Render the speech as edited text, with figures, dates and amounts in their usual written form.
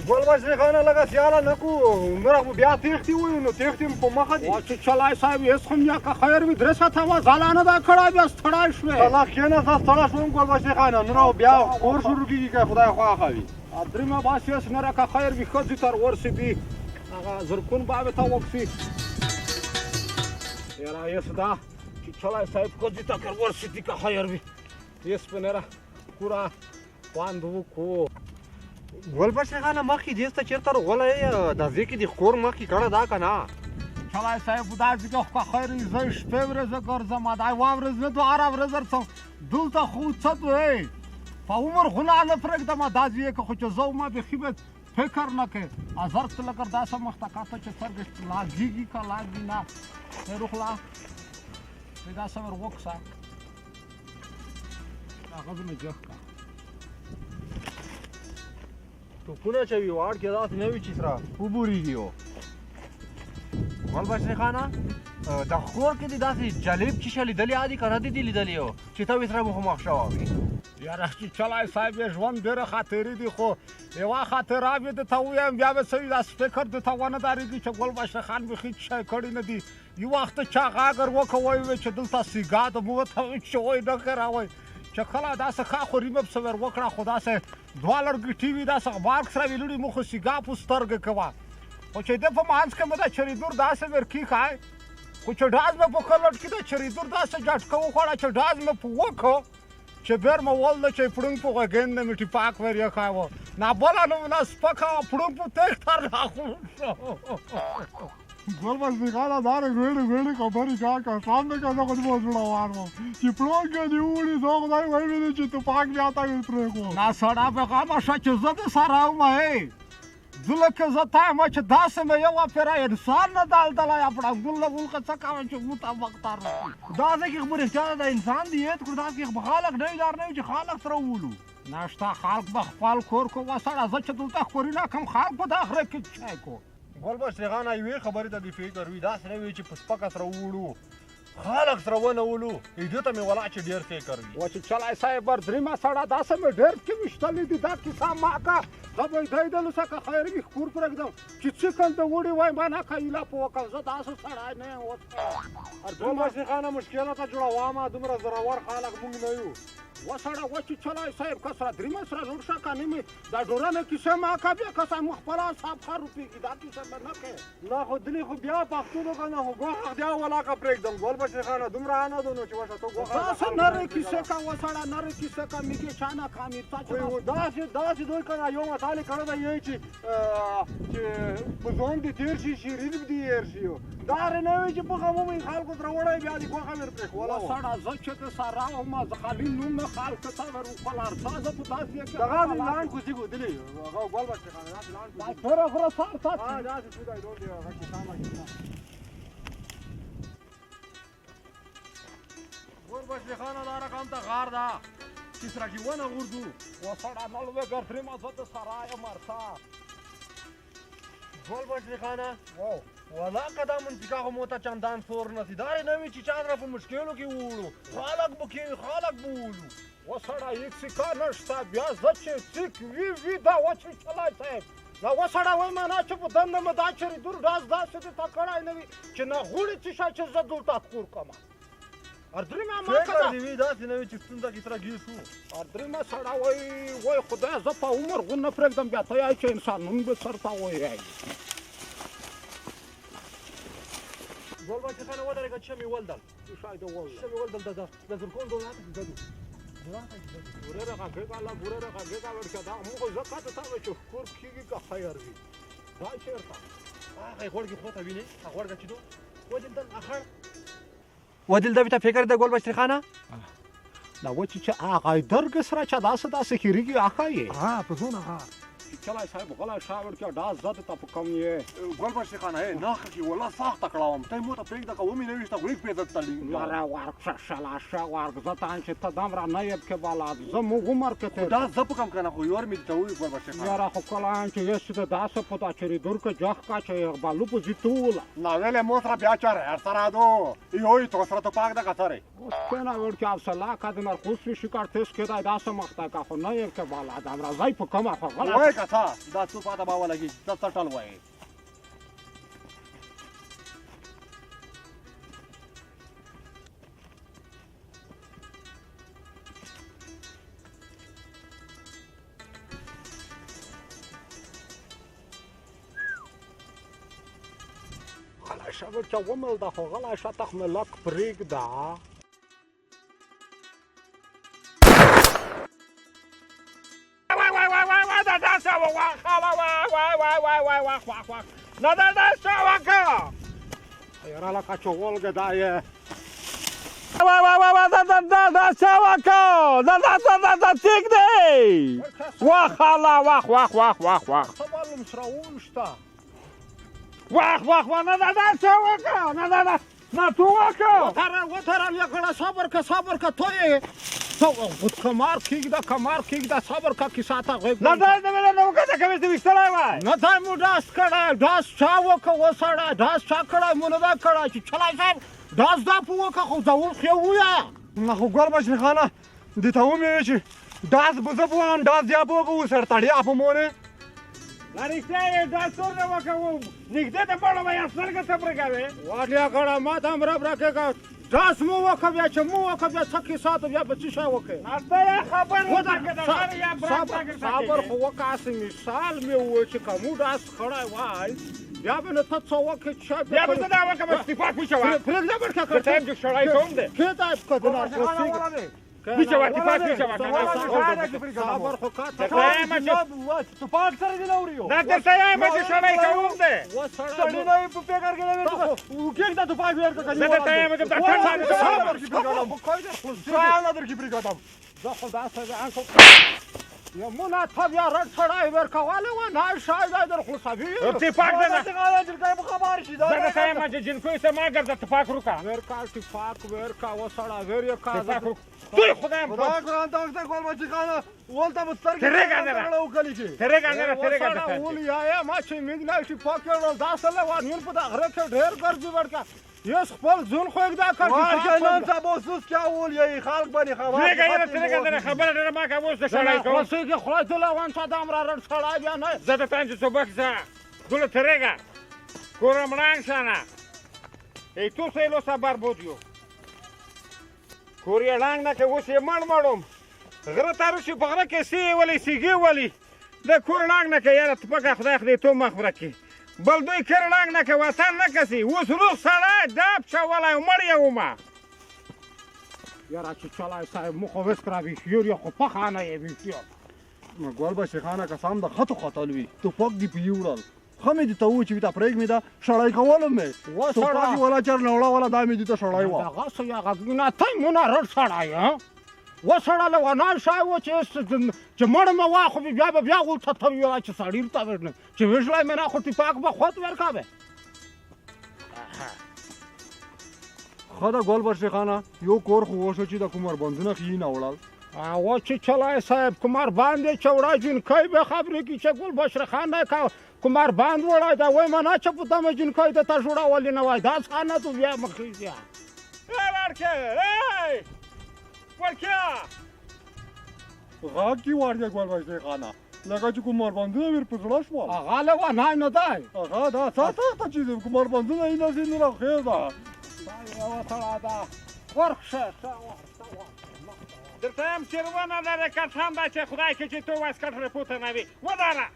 ګلبشري خانه لږه سیاله نه کړو نور خو بیا تېښتې وایو نو تېښتې م په مخه دي چې چلای صاحب هېڅ خو مې که خیر وي درې ساعته مزله نه ده کړی بیا ستړی شوې الله کښېنه زه ستړی شوم ګلبشري خانه نور خو بیا کور شروع کېږي که خدای خوښه وي درېیمه بس هېڅ نه ده که خیر وي ښځې تر ورسېدي هغه زرکون بابې ته وکړي یاره هېڅ ده چې چلای صاحب ښځې ته که ورسېدي که خیر وي هېڅ په نه ده پوره خوند وکړو ګلبشري خانه مخکې دې ته چېرته غولی دا ځای کې دې کور مخکې کړی دا که نه چلای صاحب دا ځکه خو که خیر وي زه شپې ورځې ګرځم دا یوه ورځ نه دوه هره ورځ درځم دلته خو څه دی په عمر غنا نه پرېږدم دا ځای که خو چې زه وم بیخي به فکر نه کوې زر څه لکه داسې مخته کاته چې سترګې لګېږي که لګي نه روخلا داسې ور وکړه هغه زه مې جګ کړه ټوپونه اچوي واړ کې داسې نه وي چې سره وبورېږي و ګلبشري خانه د کور کې دې داسې جالب چیشه لیدلې دي که نه دي لیدلې و چې ته یې سره مخامخ شوی وي یاره چې چلای صاحب یې ژوند ډېره خاطرې دي خو یوه خاطره مې درته ووایم بیا به څه وي داسې فکر درته ونه دارېږي چې ګلبشري خان بیخي شی کړي نه دي یو وخت چا غاګر وکوی وی چې دلته سیګا د مو ته چې وای نه کراوی چې کله داسې ښه خو ریمه پسې ور وکړه خو داسې دوه لرګي ټي وي داسې غبار سره ویلوړي مو خو سیګا په سترګې کوه خو چې ده په منځ کې مې دا چریدور داسې ور کېښی خو چې ډاز مې په کلټ کې دا چریدور داسې جټکه وخوړه چې ډاز مې په وکړو چې بیر مې ولده چې پړونګ په غوږین نه مې ټیپاک ور یې و نه بله نه نه سپکه وه پړونګ په تېښتر راخون شو ګلبشري خانه دا ګوړې ګوړې خبرې کا قسم دې که زه خو دې زړه وار وم چې پړونګ دې وړي زه خدای وویلې چې توپاک بیا ته یې پرېښود نه سړی بېغمه شه چې زه دې سره وم زه لکه زه ته یم چې داسې مې یو پیره انسان نه دالدلی پړنګول نه ولکه څه کوم چې مطابق تر دا ځای کې خو رښتیا ده د انسان دې یاد کړو دا کې خو خلک نه وي دار نه وي چې خلک سره وولو نشته خلک به خپل کور کو وسړه زه چې دلته ښکوري نه کم خلک په دا خره کې چای کو ګلبشري خانه یوې خبرې ته دې فکر وي داسې نه وي چې په سپکه سره ووړو خلک سره ونه ولو دې ته مې ولا چې ډېر فکر وي و چې چلای صاحب ور درېیمه سړه داسې مې ډېر کې ویشتلي دي دا کیسه ما که زه به یې دیدلو څه که خیر وي ښکور پرېږدم چې څکن ته وړي وای ما نه که ایله په وکړم زه داسې سړی نه یم اوس ګلبشري خانه مشکله ته جوړوامه دومره زورور خلک موږ نه یو وسړه و چې چلای صاحب که سره درېیمه سره لوړ شه که نیمې دا ډورنه کیسه ما که بیا که سم خپله حساب ښه روپېږي دا کیسه به نه کوې نه خو دلې خو بیا پښتون وکړه خو ګوښه بیا ولاکه پرېږدم ګلبشري خانه دومره نه ده نو چې وشه ته ګوښه داسې نرۍ کیسې که وسړه نرۍ کیسې که میږي چا نه کامي داسې دوی که نه یو متال یې کړی دی یی چې په ژوند دې تېر شي شیرین دې هېر شي دا نه وي چې په غم ومې خلکو ترې وړی بیا دې ګوښه ور پرېښوله وسړه زه چې د سره وم زه خالي نوم نه خلکو ته ور وکړل ارڅه زه په داسې کې دغه دې لاندې کوڅې ګودلې هغه ګلبشري خانه داسې لاندې دا پوره غره سر ساتي داسې سودای ډول دی هغه کیسه ما کیسه ګلبشري خانه دا رقم ته غار ده چې سره کې ونه غورځو وسړه نلوې ګر درېیمه زه د سره یم ارڅه ګلبشري خانه ولا که دا منطقه خو مو ته چندان سور نه سي دارې نه وي چې چا سره په مشکلو کې ووړو خلک به وولو وسړه هېڅ سیکه نشته بیا زه چې څیک وي دا و چې چلای صاحب دا وسړه وایي معنا چې په دنده مې دا چریدور ډاز داسې دې ته کړی نه وي چې نه غوړي څه شی چې زه دلته کور کړم درېیمه ما که دې وي داسې نه وي چې ستونزه کې سره ګیر شو درېیمه سړه وایي خدای زه په عمر غون نه پرېږدم بیا ته یې چې انسان نوم به سر ته وایي ګلبشري خانه ودرېږه چې مې ولدل شاید وایي مې ولدل د زرکون دولت کې ګډو ګورره غږېږه الله ګورره غږېږه ورته دا موږ زه کاته ته چې ښکور کېږي که خیر وي دا چېرته هغه غوړ کې خو ته وینې هغه غوړ چې دو ودلدل اخر ودلدل بیا فکر د ګلبشري خانه دا و چې هغه درګ سره چې داسې خیریږي هغه یې په زونه چلای صاحب غلی شه ورکړه ډاز زه ته په کم یې ګلبشري خانه ناخه کې ولا سخته کړم ته مو ته پرېږده که ومې نه ویشته غوږ پرې درته یاره ورکشه شلاشه ورک زه ته چې ته دومره نه یې پکې بلد زه موږ عمر کې ته دا زه په کم که نه خو یور مې ته ووایي ګلبشري خانه یاره خو کله چې یې چې داسې په دا چریدور کې جخ کا چې اقبالو په زیتوله ناولې مو سره بیا چاره هر سره دو یوی تو سره تو پاک ده کثره کنه ورکه افسلا کده مرخص شي کارتس کې دا داسې مخته کا خو نه یې کې بلد امر زای په کم خو غلط وای کثره ښه دا څو پاته به ولګي ته څټل وایې غلی شه بچه وملده خو غلی شه تخمې لک پرېږده نه دا څه وکړه یاره لکه چې ولګې دا یې دا څه وکړه دا ټیک دی واخ الله واخ څه معلوم سره وویشته واخ نه دا څه وکړه نه تو وکړه وترل یې کړه صبر که تو یې کمار کېږده صبر که کیسه ته غوږ نه دا مې نه وکړه که مې ته ویشتلی وای نه دا مو ډاس کړی ډاس چا وکړه وسړی ډاس چا کړی مو نه دا کړی چې چلی صاحب ډاس دا په وکړه خو زه اوس یې ووایه نه خو ګل بشر خانه دې ته ومې چې ډاس به زه پوهم ډاس بیا به وکړو سرتړیا په مونې دا رښتیا یې ډاس ټول نه وکړو نږدې ته پړه به یې سترګه څه پرې کوې واټیا کړه ما ته هم رب راکېږه ډاس مو وکړه بیا چې مو وکړه بیا څه کیسه ته بیا به څه شی وکړې صبر خو وکړه هسې مثال مې وویل چې که مو ډاس کړی وای بیا به نه ته څه وکړې چې بیا به زه دا وکړم استفاق وشوه پرېږده بړکه که ته هم چې سړی کوم دی کېته وشوه اتفاق وشوه صبر خو توپاک سره دې نه وریو نه درته یم چې سړی کوم دی سړی نه یې په فکر کې نه وي کېږده توپاک ورکړه زه درته یم چې نه درکې پرېږدم زه خو داسې یمونه ته بیا رټ سړی ورکولی وه نه شاید در خلصوي اتفاق نه جلکۍ به خبر شي زه درته یم چې جنکیو ته ما ګرځه اتفاق وکړه ورکه اتفاق ورکه وسړه ور یې کا دوی خدایم خدای قرآن ته وخته ګل بچي خانه ولته به سترګې ترېږه وکړي چې وسړه ولیایه ما چې میږنی چې پکړل داسې له نور په د غره کې ډېر ګرځي ورکه یس خپل ځون خو دا کار چې نن سبا سوس کیا ولې خلک باندې خبر ترېږه خبره ډېره ما کوم اوس د سړی کوم اوسې کې خدای ته لوان څه دام را رټ سړی بیا نه زه د تانجو صبح ځه دول ترېږه کورم رانګ ای تو سیلو صبر بودیو کور یې ړنګ نه که اوس یې مړم غره ته روشي په غره کې سی ولي سیګې ولي د کور ړنګ نه که یاره تپکه خدای خدای تو مخ ورکړي بل دوی کر ړنګ نه که وطن نه کسي اوس روغ سړی ډاب چولی مړ یې ومه یاره چې چلی صاحب مو خو وسک را ویښیور یې خو پخه نه یې ویښیور ګل بشي خانه قسم د خطو خطل وي توپک دې په یې وړل ښه مې دې ته ووایي چې تا پرېږ مې ده سړی کولم مې توپک دې ولا چر نه وړه ولا دا مې دې ته سړی وه دغسې یغه ګینه تی مونه رټ سړی وسړلی وه نه شی و چې مړ مه واخلي بیا به بیا ولته ته ویوه چې سړي ورته ورنه چې وژلی مې نه خو ټیپاک به خود ورکوې ښه ده ګل بشي خانه یو کور خو وشو چې د کمربندونه ښي نه وړل و چې چلی صاحب کمر باندې چې وړی جنکۍ به خبرې کړي چې ګل بشر خان دی کمر باند وړی دی وایي منه چې په دمه جنکۍ د ته جوړولې نه وای داس خانه تو بیا مخېږي ورکه غاږ کې واړیا ګل بشي خانه لکه چې کمربندونه ور په زړه شول هغه لوانی نه دی هغه دا څه چې کمربندونه یې نه ځینې راخېږه دا یوه سړه ده ورشه درته یم چېرونه لرې کټ هم ده چې خدای کې چې تو واسکټ رپوته نه وي ودانه